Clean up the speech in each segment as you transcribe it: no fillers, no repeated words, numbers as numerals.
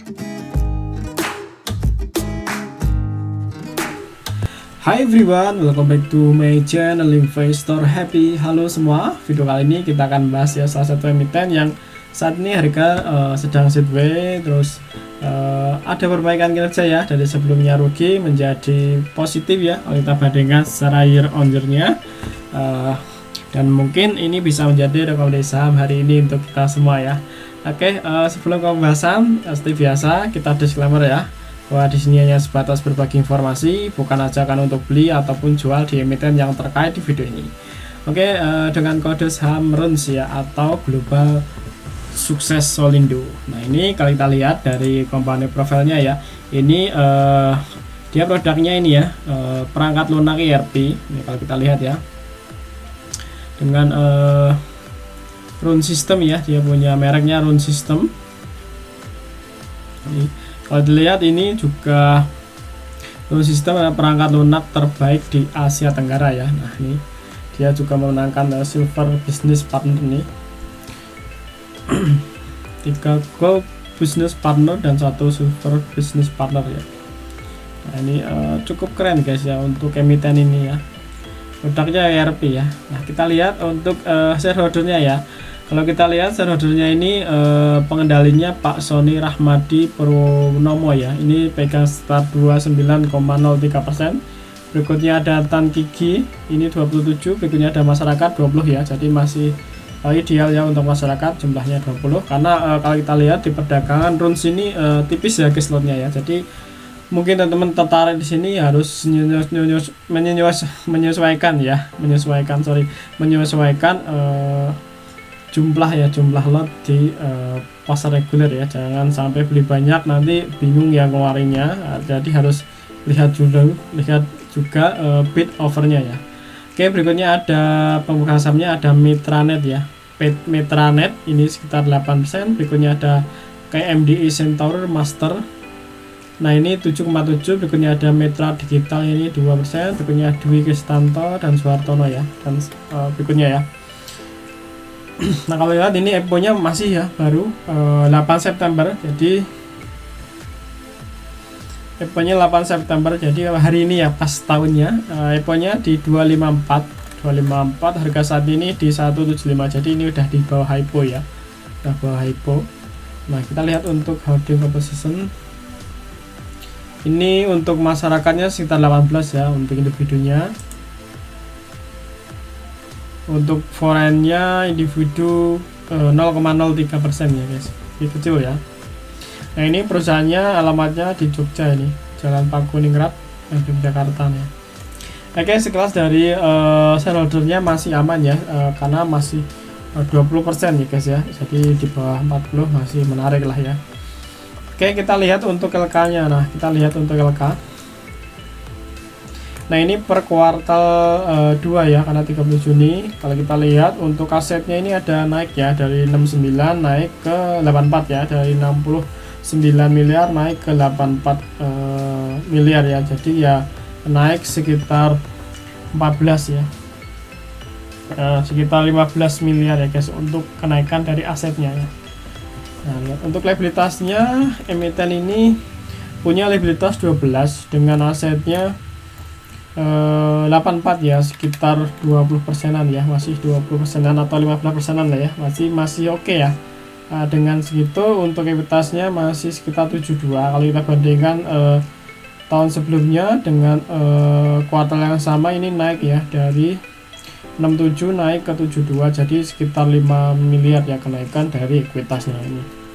Hi everyone, welcome back to my channel Investor Happy. Halo semua, video kali ini kita akan bahas ya salah satu emiten yang saat ini harga sedang sideways, terus ada perbaikan kinerja ya, dari sebelumnya rugi menjadi positif ya kalau kita bandingkan secara year on year-nya, dan mungkin ini bisa menjadi rekomendasi saham hari ini untuk kita semua ya. Oke, sebelum ke pembahasan seperti biasa kita disclaimer ya, bahwa di sini hanya sebatas berbagi informasi, bukan ajakan untuk beli ataupun jual di emiten yang terkait di video ini. Oke, dengan kode saham RUNS ya, atau Global Sukses Solindo. Nah, ini kalau kita lihat dari komponen profilnya ya, ini dia produknya ini ya, perangkat lunak ERP. Ini kalau kita lihat ya, dengan RUNS System ya, dia punya mereknya RUNS System. Ini kalau dilihat ini juga RUNS System adalah perangkat lunak terbaik di Asia Tenggara ya. Nah, ini dia juga memenangkan Silver Business Partner nih, 3 Gold Business Partner dan 1 Silver Business Partner ya. Nah, ini cukup keren guys ya untuk emiten ini ya, produknya ERP ya. Nah, kita lihat untuk shareholdernya ya. Kalau kita lihat shareholdernya ini pengendalinya Pak Sony Rahmadi Purnomo ya, ini pegang sekitar 29,03%. Berikutnya ada Tan Kiki, ini 27, berikutnya ada masyarakat 20 ya, jadi masih ideal ya untuk masyarakat, jumlahnya 20, karena kalau kita lihat di perdagangan RUNS ini tipis ya guys lotnya ya. Jadi mungkin teman-teman tertarik di sini harus menyesuaikan jumlah lot di pasar reguler ya, jangan sampai beli banyak nanti bingung ya ngeluarinnya. Jadi harus lihat juga bid overnya ya. Oke, berikutnya ada pembukaan sahamnya, ada Metranet ya, Metranet ini sekitar 8%. Berikutnya ada KMDI Centaur Master, nah ini 7,7. Berikutnya ada Metra Digital, ini 2%. Berikutnya Dwi Kristanto dan Suhartono ya, dan berikutnya ya. Nah, kalau lihat ini EPO-nya masih ya baru 8 September, jadi EPO-nya 8 September, jadi hari ini ya pas tahunnya. EPO-nya di 254, harga saat ini di 175, jadi ini udah di bawah HIPO ya, udah bawah HIPO. Nah, kita lihat untuk holding composition, ini untuk masyarakatnya sekitar 18 ya, untuk individunya. Untuk foreignnya individu 0,03% ya guys, ini kecil ya. Nah, ini perusahaannya alamatnya di Jogja, ini Jalan Pakuningrat, Yogyakarta ya. Oke, sekelas dari shareholdernya masih aman ya, karena masih 20% ya guys ya, jadi di bawah 40 masih menarik lah ya. Oke, kita lihat untuk LK nya. Nah, kita lihat untuk LK. Nah, ini per kuartal 2 ya, karena 30 Juni. Kalau kita lihat untuk asetnya ini ada naik ya, dari 69 naik ke 84 ya, dari 69 miliar naik ke 84 miliar ya. Jadi ya naik sekitar 14 ya, sekitar 15 miliar ya guys untuk kenaikan dari asetnya ya. Nah, lihat untuk liabilitasnya, emiten ini punya liabilitas 12 dengan asetnya 84 ya, sekitar 20%-an ya, masih 20%-an atau 15%-an lah ya, masih oke ya. Dengan segitu untuk ekuitasnya masih sekitar 72 kalau kita bandingkan tahun sebelumnya dengan kuartal yang sama. Ini naik ya, dari 67 naik ke 72, jadi sekitar 5 miliar ya kenaikan dari ekuitasnya ini.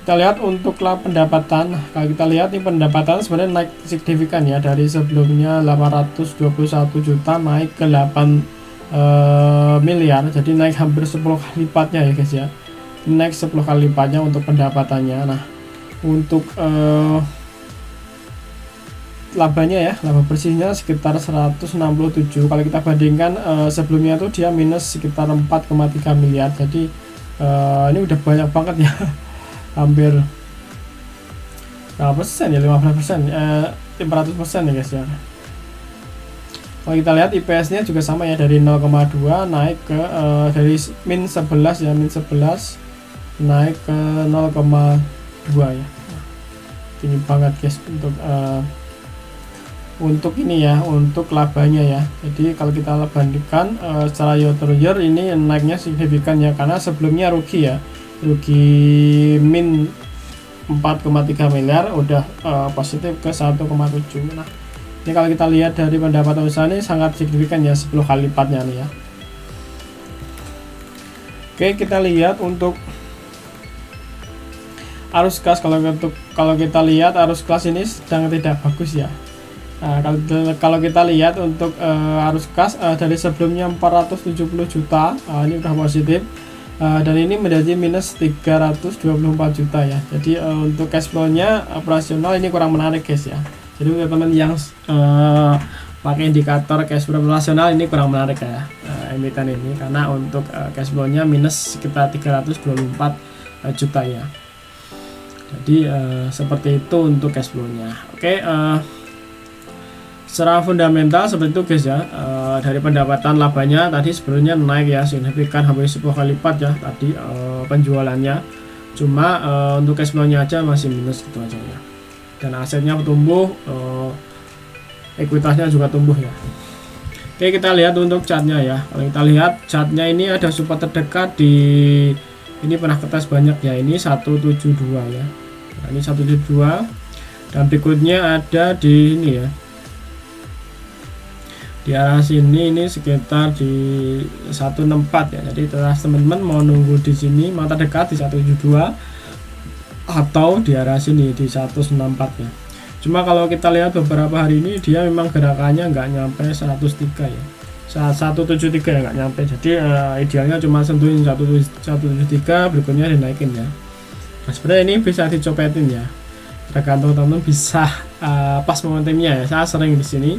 Kita lihat untuk pendapatan. Kalau kita lihat ini pendapatan sebenarnya naik signifikan ya, dari sebelumnya 821 juta naik ke 8 miliar, jadi naik hampir 10 kali lipatnya ya guys ya, naik 10 kali lipatnya untuk pendapatannya. Nah, untuk labanya ya, laba bersihnya sekitar 167. Kalau kita bandingkan sebelumnya tuh dia minus sekitar 4,3 miliar, jadi ini udah banyak banget ya, hampir berapa persen ya, 15%, 500% ya guys ya. Kalau kita lihat IPS nya juga sama ya, dari 0,2 naik ke dari min 11 ya, min 11 naik ke 0,2 ya. tinggi banget guys untuk ini ya, untuk labanya ya. Jadi kalau kita bandingkan secara year to year ini naiknya signifikan ya, karena sebelumnya rugi ya, rugi min 4,3 miliar udah positif ke 1,7. Nah ini kalau kita lihat dari pendapatan usaha ini sangat signifikan ya, 10 kali lipatnya nih ya. Oke, kita lihat untuk arus kas. Kalau kita lihat arus kas ini sedang tidak bagus ya. Nah, kalau kita lihat untuk arus kas dari sebelumnya 470 juta, ini udah positif, dan ini menjadi minus 324 juta ya. Jadi untuk cash flow-nya operasional ini kurang menarik guys ya. Jadi teman-teman yang pakai indikator cash flow operasional ini kurang menarik ya, emiten ini, karena untuk cash flow-nya minus sekitar 324 juta ya. Jadi seperti itu untuk cash flow-nya. Oke, secara fundamental seperti itu guys ya. Dari pendapatan labanya tadi sebelumnya naik ya, signifikan hampir 10 kali lipat ya tadi penjualannya. Cuma untuk cash flow-nya aja masih minus gitu aja ya. Dan asetnya tumbuh, ekuitasnya juga tumbuh ya. Oke, kita lihat untuk chartnya ya. Kalau kita lihat chartnya ini ada support terdekat di ini pernah ketes banyak ya, ini 172 ya. Nah, ini 172, dan berikutnya ada di ini ya, di arah sini ini sekitar di 164 ya. Jadi teman-teman mau nunggu di sini mata dekat di 172 atau di arah sini di 164 ya. Cuma kalau kita lihat beberapa hari ini dia memang gerakannya nggak nyampe 103 ya, 173 ya, nggak nyampe. Jadi idealnya cuma sentuhin 173, berikutnya dinaikin ya. Nah sebenarnya ini bisa dicopetin ya, tergantung teman bisa pas momentumnya ya. Saya sering di sini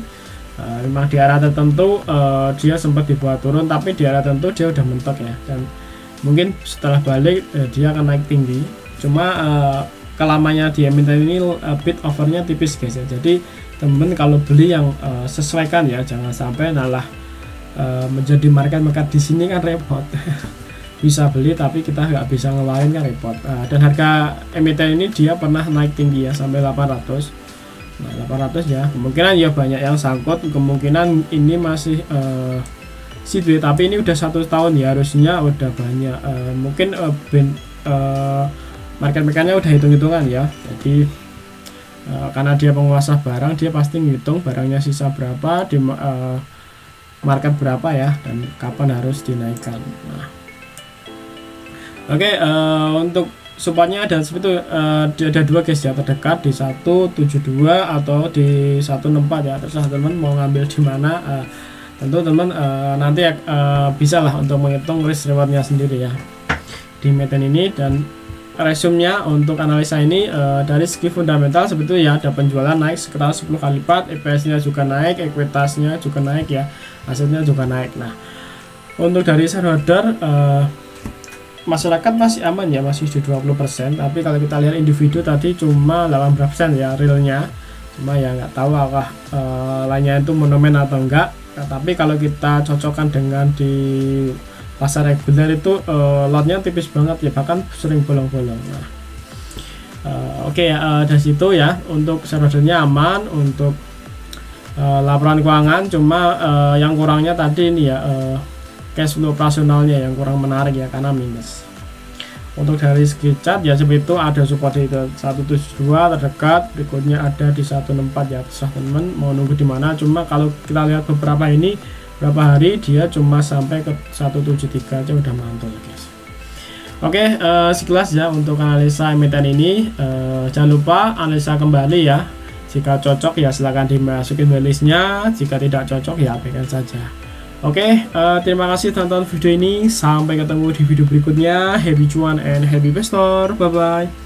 memang di arah tertentu dia sempat dibuat turun, tapi di arah tertentu dia udah mentok ya, dan mungkin setelah balik dia akan naik tinggi. Cuma kelamanya di emiten ini bid overnya tipis guys ya. Jadi temen kalau beli yang sesuaikan ya, jangan sampai malah menjadi market di sini kan repot. Bisa beli tapi kita nggak bisa ngeluarin kan repot. Dan harga emiten ini dia pernah naik tinggi ya sampai 800. Nah 800 ya, kemungkinan ya banyak yang sangkut, kemungkinan ini masih sideways, tapi ini udah 1 tahun ya, harusnya udah banyak mungkin market-makernya udah hitung-hitungan ya. Jadi karena dia penguasa barang, dia pasti ngitung barangnya sisa berapa di market berapa ya, dan kapan harus dinaikkan. Nah, oke, untuk supportnya ada seperti itu, ada 2 guys ya, terdekat di 172 atau di 164 ya. Terserah teman mau ngambil di mana, tentu teman nanti bisa lah untuk menghitung risk rewardnya sendiri ya di emiten ini. Dan resumnya untuk analisa ini dari segi fundamental seperti itu ya, ada penjualan naik sekitar 10 kali lipat, EPS nya juga naik, ekuitasnya juga naik ya, asetnya juga naik. Nah untuk dari shareholder masyarakat masih aman ya, masih di 20%, tapi kalau kita lihat individu tadi cuma 18% ya realnya. Cuma ya nggak tahu apakah lainnya itu monomen atau enggak. Nah, tapi kalau kita cocokkan dengan di pasar reguler itu lotnya tipis banget ya, bahkan sering bolong-bolong. Nah, oke ya, dari situ ya untuk shareholdernya aman. Untuk laporan keuangan cuma yang kurangnya tadi ini ya, cash flow operasionalnya yang kurang menarik ya, karena minus. Untuk dari segi chart ya seperti itu, ada support di 172 terdekat, berikutnya ada di 164 ya. Terserah teman mau nunggu di mana. Cuma kalau kita lihat beberapa ini berapa hari dia cuma sampai ke 173 aja udah mantul guys. Oke, sekilas ya untuk analisa emiten ini. Jangan lupa analisa kembali ya. Jika cocok ya silahkan dimasukin listnya, jika tidak cocok ya abaikan saja. Oke, terima kasih tonton video ini. Sampai ketemu di video berikutnya. Happy cuan and happy investor. Bye bye.